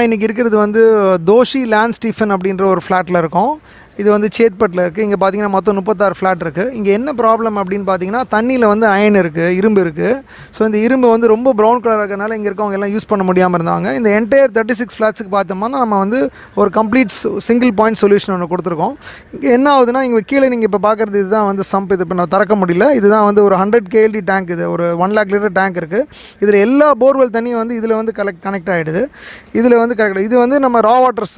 இன்றைக்கி இருக்கிறது வந்து தோஷி லேண்ட் ஸ்டீஃபன் அப்படின்ற ஒரு ஃப்ளாட்டில் இருக்கும். இது வந்து சேத்பட்டில் இருக்குது. இங்கே பார்த்தீங்கன்னா மொத்தம் 36 ஃப்ளாட் இருக்குது. இங்கே என்ன ப்ராப்ளம் அப்படின்னு பார்த்தீங்கன்னா தண்ணியில் வந்து அயன் இருக்குது, இரும்பு இருக்குது. ஸோ இந்த இரும்பு வந்து ரொம்ப ப்ரௌன் கலராக இருக்கிறனால இங்கே இருக்கவங்க எல்லாம் யூஸ் பண்ண முடியாமல் இருந்தாங்க. இந்த என்டையர் 36 ஃப்ளாட்ஸுக்கு பார்த்தோம்னா நம்ம வந்து ஒரு கம்ப்ளீட் சிங்கிள் பாயிண்ட் சொல்யூஷன் ஒன்று கொடுத்துருக்கோம். இங்கே என்ன ஆகுதுன்னா இங்கே கீழே நீங்கள் இப்போ பார்க்குறது இதுதான் வந்து சம்ப். இது இப்போ நான் திறக்க முடியல. இதுதான் வந்து ஒரு 100 KLD டேங்க். இது ஒரு 1 lakh லிட்டர் டேங்க் இருக்குது. இதில் எல்லா போர்வெல் தண்ணியும் வந்து இதில் வந்து கனெக்ட் ஆகிடுது. இதில் வந்து கரெக்டாக இது வந்து நம்ம ரா வாட்டர்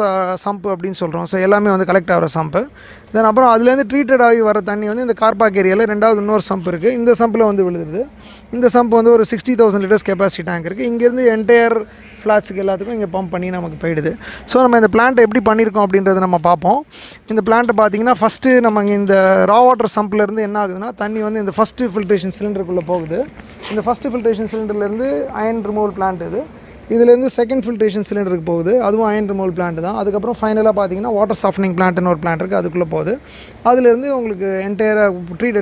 சம்ப் அப்படின்னு சொல்கிறோம். ஸோ எல்லாமே வந்து கலெக்ட் ஆகிற சம்ப். தென் அப்புறம் அதுலேருந்து ட்ரீட்டட் ஆகி வர தண்ணி வந்து இந்த கார் பார்க் ஏரியாவில் ரெண்டாவது இன்னொரு சம்ப் இருக்குது. இந்த சம்பில் வந்து விழுதுருது. இந்த சம்ப் வந்து ஒரு 60,000 லிட்டர்ஸ் கெப்பாசிட்டி டேங்க் இருக்குது. இங்கேருந்து என்டையர் ஃப்ளாட்ஸுக்கு எல்லாத்துக்கும் இங்கே பம்ப் பண்ணி நமக்கு போயிடுது. ஸோ நம்ம இந்த பிளான்ட்டை எப்படி பண்ணியிருக்கோம் அப்படின்றத நம்ம பார்ப்போம். இந்த பிளான்ட்டை பார்த்தீங்கன்னா ஃபஸ்ட்டு நம்ம இந்த ரா வாட்டர் சம்ப்லேருந்து என்ன ஆகுதுன்னா தண்ணி வந்து இந்த ஃபஸ்ட்டு ஃபில்ட்ரேஷன் சிலிண்டருக்குள்ளே போகுது. இந்த ஃபஸ்ட்டு ஃபில்ட்ரேஷன் சிலிண்டர்லேருந்து அயன் ரிமூவல் பிளான்ட் இதுலேருந்து செகண்ட் ஃபில்ட்ரேஷன் சிலிண்டருக்கு போகுது. அதுவும் அயன் ரிமூவல் பிளான்ட் தான். அதுக்கப்புறம் ஃபைனலாக பார்த்தீங்கன்னா வாட்டர் சாஃப்ட்னிங் பிளான்ட்னு ஒரு பிளான்ட் இருக்குது. அதுக்குள்ளே போகுது. அதுலேருந்து உங்களுக்கு என்டையராக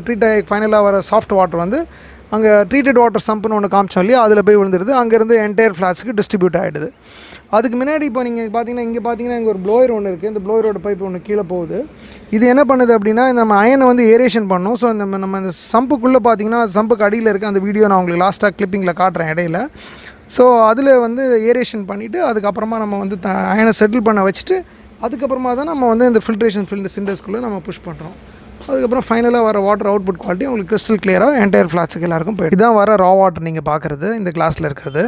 ட்ரீட் ஆகி ஃபைனலாக வர சாஃப்ட் வாட்டர் வந்து அங்கே ட்ரீட்டட் வாட்டர் சம்ப்னு ஒன்று காமிச்சோம் இல்லையா, அதில் போய் விழுந்துருது. அங்கேருந்து என்டையர் ஃப்ளாட்ஸுக்கு டிஸ்ட்ரிபியூட் ஆகிடுது. அதுக்கு முன்னாடி இப்போ நீங்கள் பார்த்தீங்கன்னா இங்கே ஒரு ப்ளோயர் ஒன்று இருக்குது. இந்த ப்ளோயரோட பைப் ஒன்று கீழே போகுது. இது என்ன பண்ணுது அப்படின்னா நம்ம அயனை வந்து ஏரேஷன் பண்ணோம். ஸோ நம்ம இந்த சம்புக்குள்ளே பார்த்தீங்கன்னா சம்புக்கு அடியில் இருக்குது. அந்த வீடியோ நான் உங்களுக்கு லாஸ்ட்டாக கிளிப்பிங்கில் காட்டுறேன் இடையில. ஸோ அதில் வந்து ஏரேஷன் பண்ணிவிட்டு அதுக்கப்புறமா நம்ம வந்து அயனை செட்டில் பண்ண வச்சுட்டு அதுக்கப்புறமா தான் நம்ம வந்து இந்த ஃபில்ட்ரேஷன் சிண்டர்ஸ்குள்ளே நம்ம புஷ் பண்ணுறோம். அதுக்கப்புறம் ஃபைனலாக வர வாட்டர் அவுட்புட் குவாலிட்டி உங்களுக்கு கிறிஸ்டல் கிளியராக என்டையர் ஃப்ளாட்ஸுக்கு எல்லாருக்கும் போய்ட்டு இதான் வர ரா வாட்டர் நீங்கள் பார்க்குறது இந்த கிளாஸில் இருக்கிறது.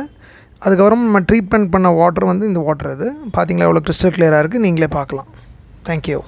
அதுக்கப்புறம் நம்ம ட்ரீட்மெண்ட் பண்ண வாட்டர் வந்து இந்த வாட்டர் இது பார்த்தீங்களா எவ்வளோ கிறிஸ்டல் கிளியராக இருக்குது, நீங்களே பார்க்கலாம். தேங்க்யூ.